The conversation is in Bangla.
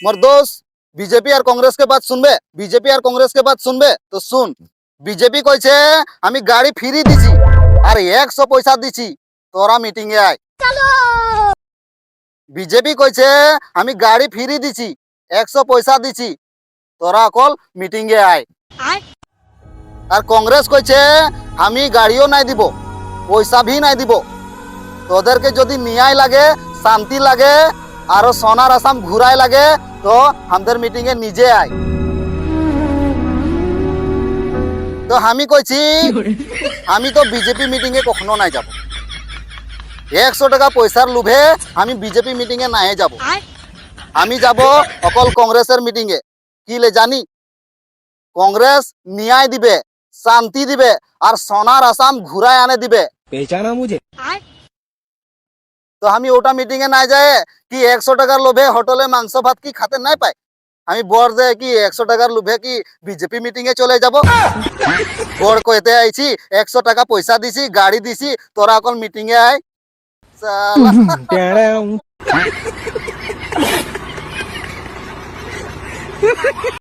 मोर दोस्त बीजेपी और कांग्रेस के बात सुनबे बीजेपी और कांग्रेस के बात सुनबे तो सुन बीजेपी কইছে আমি গাড়ি ফ্রি দিছি আর 100 পয়সা দিছি তোরা মিটিং এ আয় বিজেপি কইছে আমি গাড়ি ফ্রি দিছি 100 পয়সা দিছি তোরা কল মিটিং এ আয় আর কংগ্রেস কইছে আমি গাড়িও নাই দিব পয়সা ভি নাই দিব তোদেরকে যদি ন্যায় লাগে শান্তি লাগে আর সোনার আসাম ঘুরাই লাগে তো আমাদের মিটিং এ নিজে আয় তো আমি কইছি আমি তো বিজেপি মিটিং এ কখনো নাই যাব 100 টাকা পয়সার লোভে আমি বিজেপি মিটিং এ নাই যাব আমি যাব অকল কংগ্রেসের মিটিং এ কি লে জানি কংগ্রেস ন্যায় দিবে শান্তি দিবে আর সোনার আসাম ঘুরায় আনে দিবে पहचाना मुझे। তো আমি ওটা মিটিং এ নাই যায় কি 100 টাকার লোভে হোটেলে মাংস ভাত কি খেতে নাই পাই আমি বড় যে কি 100 টাকার লোভে কি বিজেপি মিটিং এ চলে যাব বড় কইতে আইছি 100 টাকা পয়সা দিছি গাড়ি দিছি তোরা কোন মিটিং এ আয় সালা